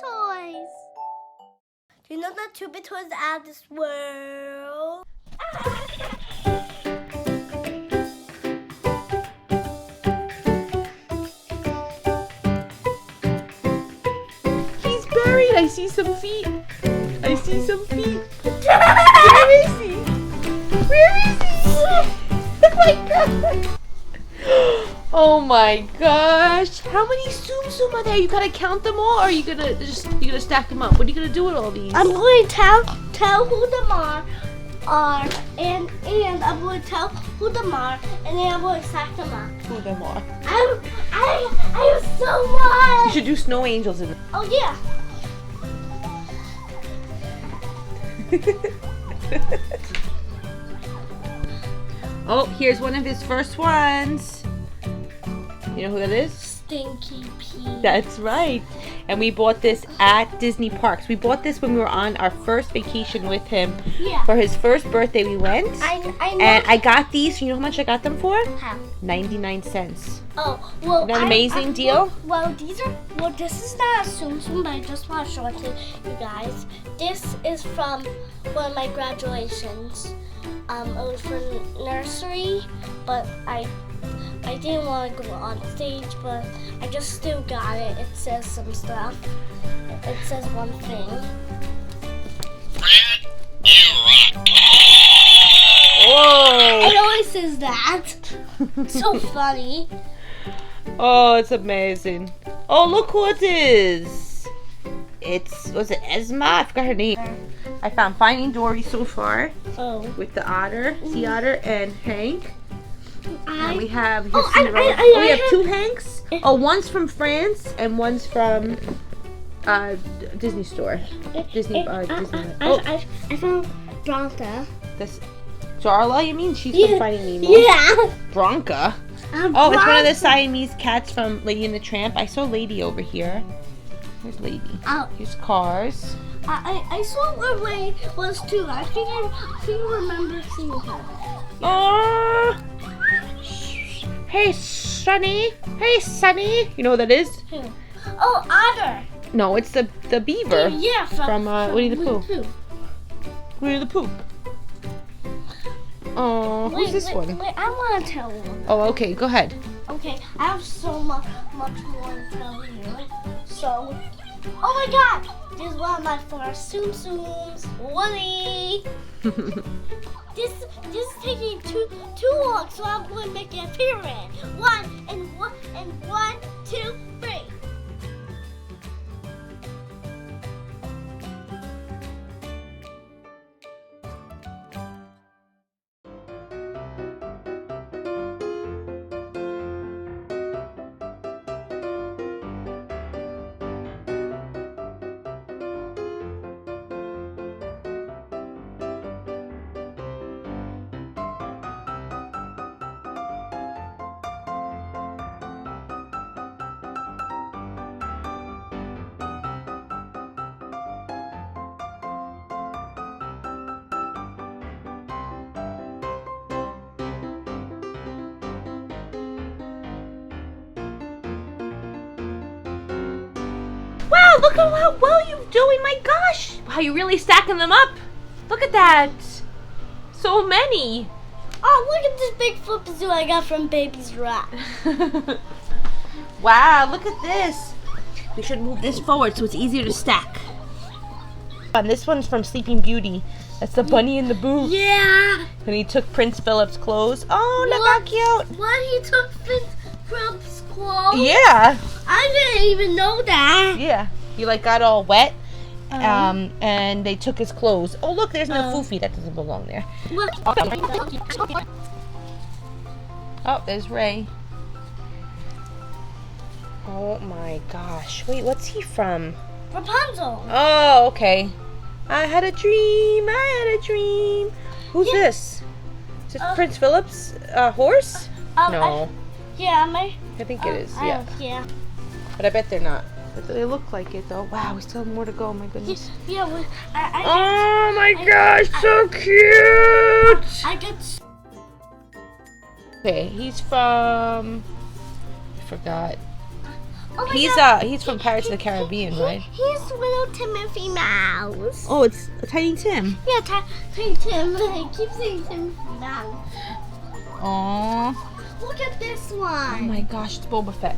toys. Do you know that 2-bit toys are out of this world? He's buried. I see some feet. I see some feet. Where is he? Where is he? Oh my god. Oh my gosh. How many Tsum Tsum are there? You gotta count them all, or are you gonna stack them up? What are you gonna do with all these? I'm going to tell who them are and I'm going to tell who them are, and then I'm going to stack them up. Who them are? I have so much. You should do snow angels in them. Oh yeah. Oh, here's one of his first ones. You know who that is? Stinky Pete. That's right. And we bought this at Disney Parks. We bought this when we were on our first vacation with him. Yeah. For his first birthday we went. I know. And I got these. You know how much I got them for? How? 99 cents. Oh, well. Isn't that an amazing deal? Well, this is not a Tsum Tsum, but I just want to show it to you guys. This is from one of my graduations. It was for nursery, but I didn't want to go on stage, but I just still got it. It says some stuff. It says one thing. Fred, you rock. Whoa! It always says that. So funny. Oh, it's amazing. Oh, look who it is. Was it Esma? I forgot her name. I found Finding Dory so far. Oh. With the otter, sea otter, and Hank. And we have we have two Hanks. Oh, one's from France and one's from Disney store. Disney. I found Bronca. This Darla, you mean? She's from Finding Nemo. Yeah. Bronca. Oh, it's one of the Siamese cats from Lady and the Tramp. I saw Lady over here. Where's Lady? Oh. Here's Cars. I saw where Ray was too. I think I remember seeing her. Oh. Hey, Sunny. Hey, Sunny. You know what that is? Who? Oh, Otter. No, it's the beaver. Yeah, from Winnie the Pooh. Winnie the Pooh. Oh, who's this one? Wait, I want to tell one. Oh, okay. Go ahead. Okay, I have so much more to tell you. So, oh my God, this is one of my first Tsum Tsums, Woody. This is taking too long, so I'm going to make it appearance. One, two, three. Wow, look at how well you're doing. My gosh. Wow, you're really stacking them up. Look at that. So many. Oh, look at this big flip zoo I got from Baby's Rat. Wow, look at this. We should move this forward so it's easier to stack. And this one's from Sleeping Beauty. That's the bunny in the boot. Yeah. And he took Prince Philip's clothes. Oh, look how cute. What? He took Philip's clothes? Yeah. I didn't even know that. Yeah. He got all wet. And they took his clothes. Oh, look, there's no foofy. That doesn't belong there. Oh, there's Ray. Oh my gosh. Wait, what's he from? Rapunzel. Oh, okay. I had a dream. Who's this? Is this Prince Philip's horse? No. I think it is. Yeah. Yeah. But I bet they're not. But they look like it though. Wow, we still have more to go. My goodness. Yeah. Oh my gosh, so cute. I got. Okay, he's from. I forgot. Oh my God. He's from Pirates of the Caribbean, right? He's little Timothy Mouse. Oh, it's a Tiny Tim. Yeah, Tiny Tim. I keep saying Timothy Mouse. Aww. Look at this Oh one. my gosh, it's Boba Fett.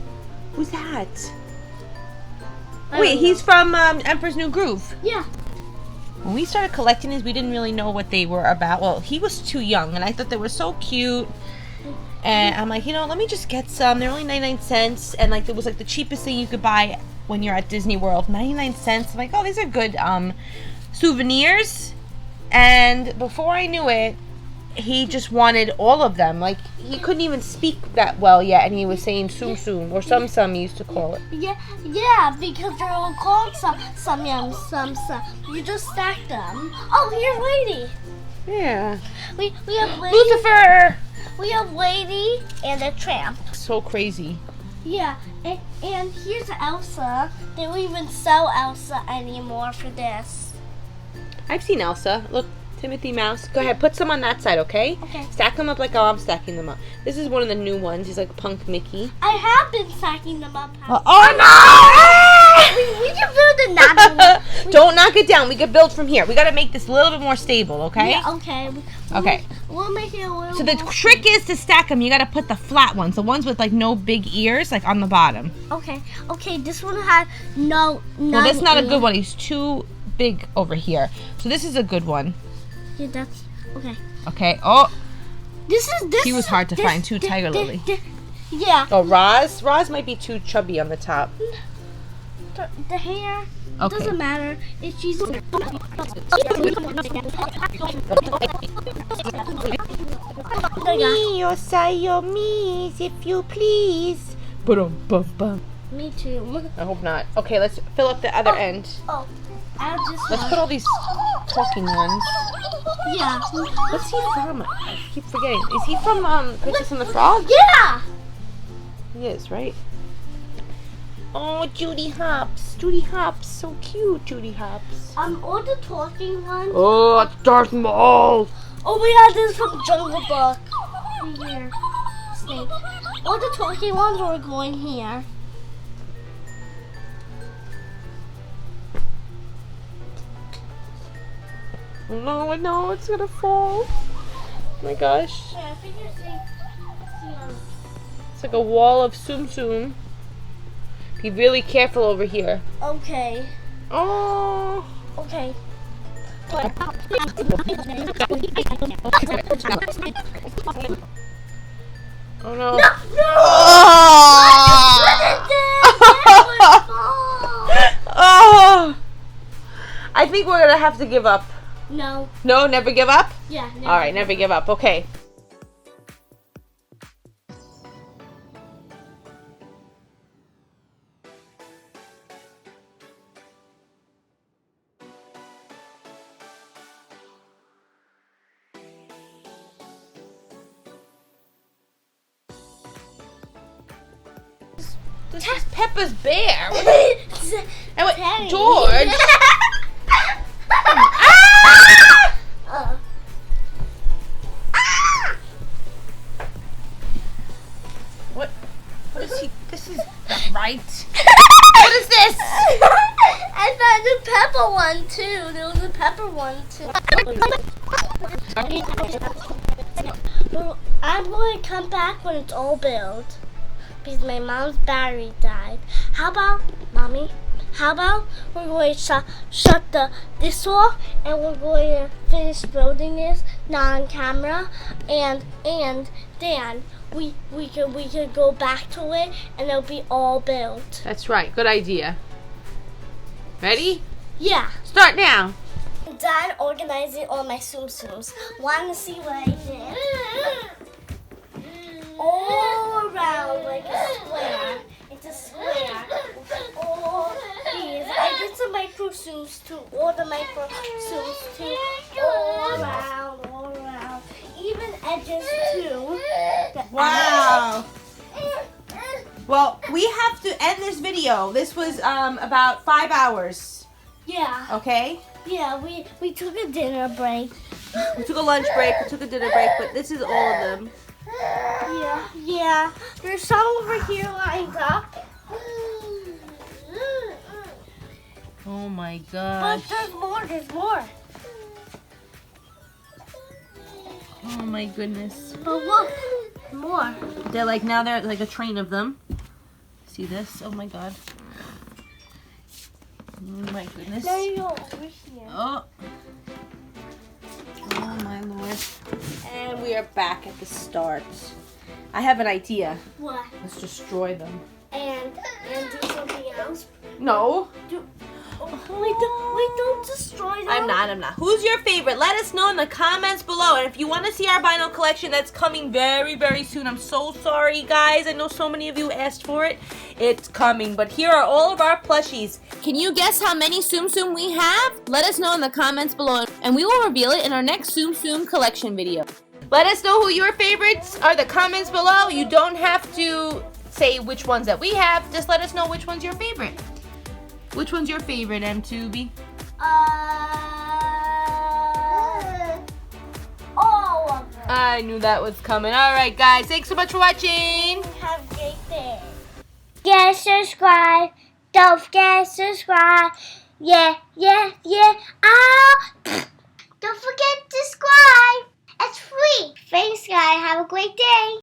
Who's that? I Wait, don't he's know. from Emperor's New Groove. Yeah. When we started collecting these, we didn't really know what they were about. Well, he was too young, and I thought they were so cute. And I'm like, let me just get some. They're only 99 cents, and like it was like the cheapest thing you could buy when you're at Disney World. 99 cents. I'm like, oh, these are good souvenirs. And before I knew it, he just wanted all of them. Like, he couldn't even speak that well yet, and he was saying Tsum Tsum, or Tsum Tsum, he used to call it. Yeah, because they're all called some yum, some. You just stack them. Oh, here's Lady. Yeah. We have Lady. Lucifer! We have Lady and a tramp. So crazy. Yeah, and here's Elsa. They don't even sell Elsa anymore for this. I've seen Elsa. Look, Timothy Mouse. Go ahead, put some on that side, okay? Okay. Stack them up like how I'm stacking them up. This is one of the new ones. He's like Punk Mickey. I have been stacking them up. We can build another one. Don't knock it down. We can build from here. We got to make this a little bit more stable, okay? Yeah, okay. Okay. We'll make it a little So the more trick is to stack them. You got to put the flat ones, the ones with like no big ears, like on the bottom. Okay, this one had no. Well, that's not a good one. He's too big over here. So this is a good one. Yeah, that's okay. Okay. Oh, This. he was hard to find too, Tiger Lily. Yeah. Oh, Roz might be too chubby on the top. The hair. Okay. Doesn't matter if she's. Mio sayo mis, if you please. Ba-dum-bum-bum. Me too. I hope not. Okay, let's fill up the other end. Oh, add this Let's one. put all these talking ones. Yeah. What's he from? I keep forgetting. Is he from Princess and the Frog? Yeah. He is, right? Oh, Judy Hopps. Judy Hopps. So cute, Judy Hopps. All the talking ones. Oh, it's Darth Maul. Oh my God, this is from Jungle Book. Here, snake. All the talking ones are going here. Oh, no, it's gonna fall. Oh my gosh. Yeah, I think you're seeing. It's like a wall of Tsum Tsum. Be really careful over here. Okay. Oh. Okay. Oh no. Oh. I think we're gonna have to give up. No. No, never give up? Yeah. Never. Alright, never give up. Okay. This is Peppa's bear. And wait, Teddy. George. What is he? This is not right. What is this? I found a pepper one too. There was a pepper one too. Well, I'm going to come back when it's all built because my mom's battery died. How about, Mommy? How about we're going to shut this off and we're going to finish building this not on camera and then we could go back to it and it'll be all built. That's right. Good idea. Ready? Yeah. Start now. I'm done organizing all my Tsum Tsums. Want to see what I did? All around like a square. It's a square. All these. I did some micro Tsums too. All the micro Tsums too. All around. Even edges too. Wow. Well, we have to end this video. This was about 5 hours. Yeah. Okay? Yeah, we took a dinner break. We took a lunch break, we took a dinner break, but this is all of them. Yeah. There's some over here lined up. my But gosh. there's more. Oh my goodness. But look, more. They're like, now they're like a train of them. See this? Oh my god. Oh my goodness. Now you go over here. Oh. Oh my lord. And we are back at the start. I have an idea. What? Let's destroy them. And do something else. No. Wait, don't destroy them. I'm not. Who's your favorite? Let us know in the comments below. And if you want to see our vinyl collection, that's coming very, very soon. I'm so sorry, guys. I know so many of you asked for it. It's coming. But here are all of our plushies. Can you guess how many Tsum Tsum we have? Let us know in the comments below. And we will reveal it in our next Tsum Tsum collection video. Let us know who your favorites are in the comments below. You don't have to say which ones that we have. Just let us know which one's your favorite. Which one's your favorite, M2B? All of them. I knew that was coming. Alright, guys. Thanks so much for watching. Have a great day. Get subscribe. Don't forget to subscribe. Yeah. Don't forget to subscribe. It's free. Thanks, guys. Have a great day.